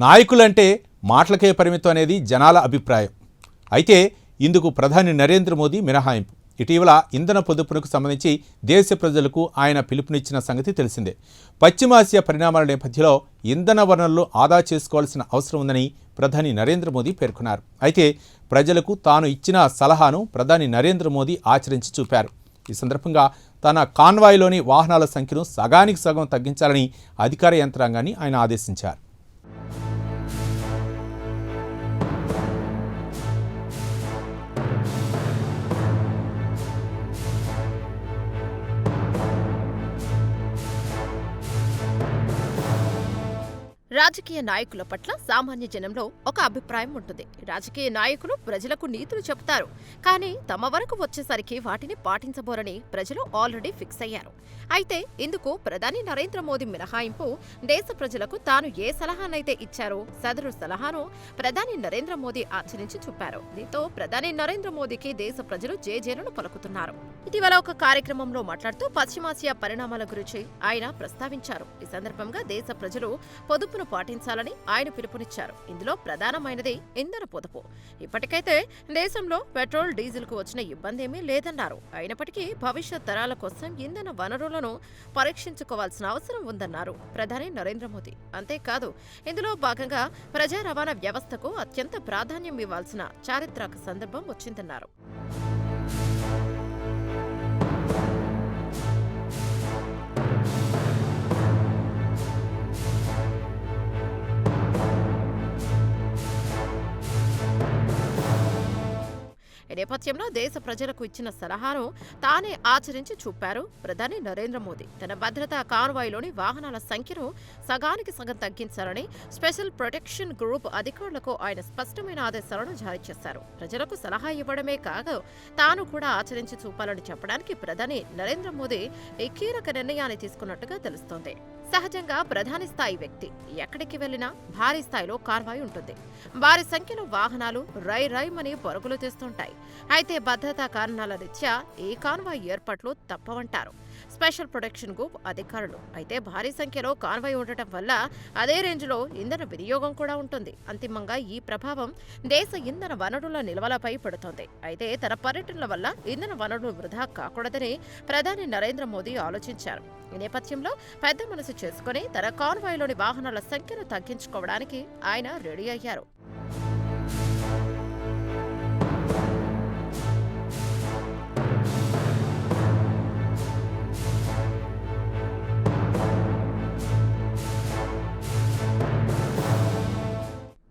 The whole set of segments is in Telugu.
నాయకులంటే మాటలకే పరిమితం అనేది జనాల అభిప్రాయం. అయితే ఇందుకు ప్రధాని నరేంద్ర మోదీ మినహాయింపు. ఇటీవల ఇంధన పొదుపునకు సంబంధించి దేశ ప్రజలకు ఆయన పిలుపునిచ్చిన సంగతి తెలిసిందే. పశ్చిమాసియా పరిణామాల నేపథ్యంలో ఇంధన వనరులు ఆదా చేసుకోవాల్సిన అవసరం ఉందని ప్రధాని నరేంద్ర మోదీ పేర్కొన్నారు. అయితే ప్రజలకు తాను ఇచ్చిన సలహాను ప్రధాని నరేంద్ర మోదీ ఆచరించి చూపారు. ఈ సందర్భంగా తన కాన్వాయ్లోని వాహనాల సంఖ్యను సగానికి సగం తగ్గించాలని అధికార యంత్రాంగాన్ని ఆయన ఆదేశించారు. రాజకీయ నాయకుల పట్ల సామాన్య జనంలో ఒక అభిప్రాయం ఉంటుంది. రాజకీయ నాయకులు ప్రజలకు నీతులు చెబుతారు, కానీ తమ వరకు వచ్చేసరికి వాటిని పాటించబోరని ప్రజలు ఆల్రెడీ ఫిక్స్ అయ్యారు. అయితే ఇందుకు ప్రధాని నరేంద్ర మోదీ మినహాయింపు. దేశ ప్రజలకు తాను ఏ సలహానైతే ఇచ్చారో సదరు సలహాను ప్రధాని నరేంద్ర మోదీ ఆచరించి చూపారు. దీంతో ప్రధాని నరేంద్ర మోదీకి దేశ ప్రజలు జేజేలను పలుకుతున్నారు. ఇటీవల ఒక కార్యక్రమంలో మాట్లాడుతూ పశ్చిమాసియా పరిణామాల గురించి ఆయన ప్రస్తావించారు. ఈ సందర్భంగా దేశ ప్రజలు పొదుపును పాటించాలని ఆయన పిలుపునిచ్చారు. ఇందులో ప్రధానమైనది ఇంధన పొదుపు. ఇప్పటికైతే దేశంలో పెట్రోల్, డీజిల్ కు వచ్చిన ఇబ్బంది ఏమీ లేదన్నారు. అయినప్పటికీ భవిష్యత్ తరాల కోసం ఇంధన వనరులను పరీక్షించుకోవాల్సిన అవసరం ఉందన్నారు ప్రధాని నరేంద్ర మోదీ. అంతేకాదు, ఇందులో భాగంగా ప్రజా రవాణా వ్యవస్థకు అత్యంత ప్రాధాన్యం ఇవ్వాల్సిన చారిత్రక సందర్భం వచ్చిందన్నారు. ఈ నేపథ్యంలో దేశ ప్రజలకు ఇచ్చిన సలహాను తానే ఆచరించి చూపారు ప్రధాని నరేంద్ర మోదీ. తన భద్రతా కాన్వాయ్లోని వాహనాల సంఖ్యను సగానికి సగం తగ్గించాలని స్పెషల్ ప్రొటెక్షన్ గ్రూప్ అధికారులకు ఆయన స్పష్టమైన ఆదేశాలను జారీ చేశారు. ప్రజలకు సలహా ఇవ్వడమే కాక తాను కూడా ఆచరించి చూపాలని చెప్పడానికి ప్రధాని నరేంద్ర మోదీ ఈ కీలక నిర్ణయాన్ని తీసుకున్నట్టుగా తెలుస్తోంది. సహజంగా ప్రధాని స్థాయి వ్యక్తి ఎక్కడికి వెళ్లినా భారీ స్థాయిలో కాన్వాయ్ ఉంటుంది. భారీ సంఖ్యలో వాహనాలు రైమని పరుగులు తీస్తుంటాయి. అయితే భద్రతా కారణాల రీత్యా ఈ కాన్వాయ్ ఏర్పాట్లు తప్పవంటారు స్పెషల్ ప్రొటెక్షన్ గ్రూప్ అధికారులు. అయితే భారీ సంఖ్యలో కాన్వాయ్ ఉండటం వల్ల అదే రేంజ్లో ఇంధన వినియోగం కూడా ఉంటుంది. అంతిమంగా ఈ ప్రభావం దేశ ఇంధన వనరుల నిల్వలపై పడుతోంది. అయితే తన పర్యటనల వల్ల ఇంధన వనరులు వృధా కాకూడదని ప్రధాని నరేంద్ర మోదీ ఆలోచించారు. ఈ నేపథ్యంలో పెద్ద మనసు చేసుకుని తన కాన్వాయ్లోని వాహనాల సంఖ్యను తగ్గించుకోవడానికి ఆయన రెడీ అయ్యారు.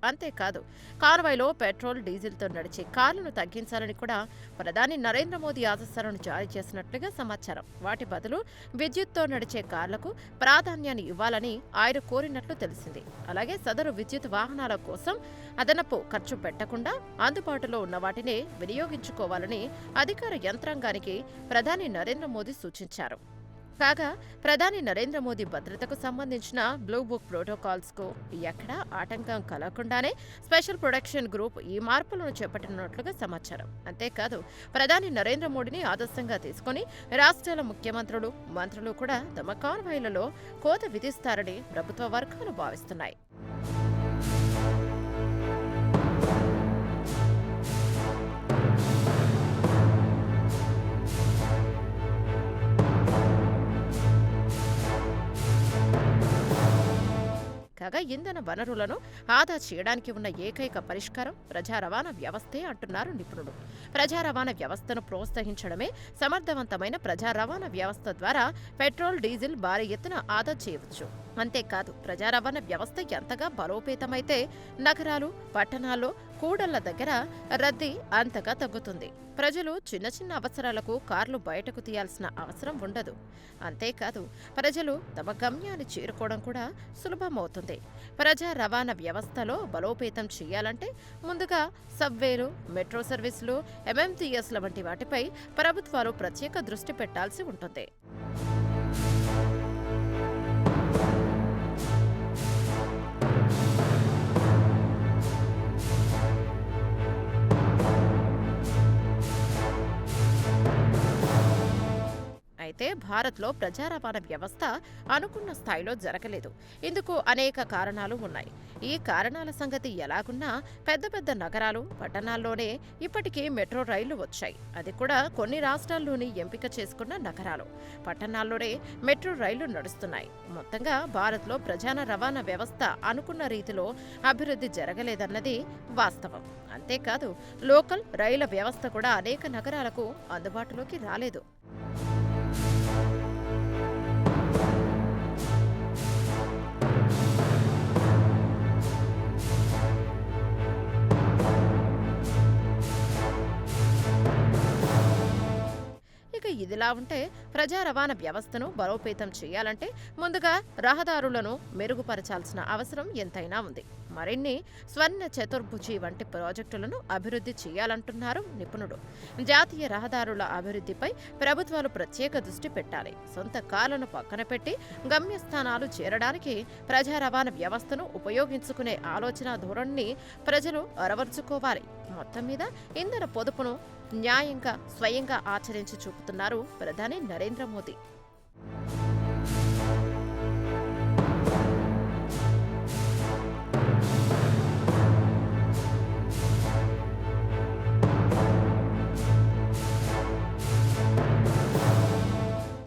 అంతేకాదు, కాన్వాయ్లో పెట్రోల్, డీజిల్తో నడిచే కార్లను తగ్గించాలని కూడా ప్రధాని నరేంద్ర మోదీ ఆదేశాలను జారీ చేసినట్లుగా సమాచారం. వాటి బదులు విద్యుత్తో నడిచే కార్లకు ప్రాధాన్యాన్ని ఇవ్వాలని ఆయన కోరినట్లు తెలిసింది. అలాగే సదరు విద్యుత్ వాహనాల కోసం అదనపు ఖర్చు పెట్టకుండా అందుబాటులో ఉన్న వాటినే వినియోగించుకోవాలని అధికార యంత్రాంగానికి ప్రధాని నరేంద్ర మోదీ సూచించారు. కాగా ప్రధాని నరేంద్ర మోదీ భద్రతకు సంబంధించిన బ్లూ బుక్ ప్రోటోకాల్స్ కు ఎక్కడా ఆటంకం కలగకుండానే స్పెషల్ ప్రొటెక్షన్ గ్రూప్ ఈ మార్పులను చేపట్టనున్నట్లుగా సమాచారం. అంతేకాదు, ప్రధాని నరేంద్ర మోడీని ఆదర్శంగా తీసుకుని రాష్ట్రాల ముఖ్యమంత్రులు, మంత్రులు కూడా తమ కాన్వాయ్లలో కోత విధిస్తారని ప్రభుత్వ వర్గాలు భావిస్తున్నాయి. కాగా ఇంధన వనరులను ఆదా చేయడానికి ఉన్న ఏకైక పరిష్కారం ప్రజా రవాణా వ్యవస్థే అంటున్నారు నిపుణులు. ప్రజా రవాణా వ్యవస్థను ప్రోత్సహించడమే. సమర్థవంతమైన ప్రజా రవాణా వ్యవస్థ ద్వారా పెట్రోల్, డీజిల్ భారీ ఎత్తున ఆదా చేయవచ్చు. అంతేకాదు, ప్రజా రవాణా వ్యవస్థ ఎంతగా బలోపేతమైతే నగరాలు, పట్టణాల్లో కూడళ్ల దగ్గర రద్దీ అంతగా తగ్గుతుంది. ప్రజలు చిన్న చిన్న అవసరాలకు కార్లు బయటకు తీయాల్సిన అవసరం ఉండదు. అంతేకాదు, ప్రజలు తమ గమ్యాన్ని చేరుకోవడం కూడా సులభమవుతుంది. ప్రజా రవాణా వ్యవస్థలో బలోపేతం చేయాలంటే ముందుగా సబ్వేలు, మెట్రో సర్వీసులు, ఎంఎంటీఎస్ల వంటి వాటిపై ప్రభుత్వాలు ప్రత్యేక దృష్టి పెట్టాల్సి ఉంటుంది. అయితే భారత్లో ప్రజా రవాణా వ్యవస్థ అనుకున్న స్థాయిలో జరగలేదు. ఇందుకు అనేక కారణాలు ఉన్నాయి. ఈ కారణాల సంగతి ఎలాగున్నా పెద్ద పెద్ద నగరాలు, పట్టణాల్లోనే ఇప్పటికీ మెట్రో రైళ్లు వచ్చాయి. అది కూడా కొన్ని రాష్ట్రాల్లోని ఎంపిక చేసుకున్న నగరాలు, పట్టణాల్లోనే మెట్రో రైళ్లు నడుస్తున్నాయి. మొత్తంగా భారత్లో ప్రజా రవాణా వ్యవస్థ అనుకున్న రీతిలో అభివృద్ధి జరగలేదన్నది వాస్తవం. అంతేకాదు, లోకల్ రైళ్ల వ్యవస్థ కూడా అనేక నగరాలకు అందుబాటులోకి రాలేదు. ఇక ఇదిలా ఉంటే ప్రజా రవాణా వ్యవస్థను బలోపేతం చేయాలంటే ముందుగా రహదారులను మెరుగుపరచాల్సిన అవసరం ఎంతైనా ఉంది. మరిన్ని స్వర్ణ చతుర్భుజి వంటి ప్రాజెక్టులను అభివృద్ధి చేయాలంటున్నారు నిపుణుడు. జాతీయ రహదారుల అభివృద్ధిపై ప్రభుత్వాలు ప్రత్యేక దృష్టి పెట్టాలి. సొంత కాలను పక్కన పెట్టి గమ్యస్థానాలు చేరడానికి ప్రజా రవాణా వ్యవస్థను ఉపయోగించుకునే ఆలోచన ధోరణిని ప్రజలు అలవర్చుకోవాలి. మొత్తం మీద ఇంధన పొదుపును న్యాయంగా స్వయంగా ఆచరించి చూపుతున్నారు ప్రధాని నరేంద్ర మోదీ.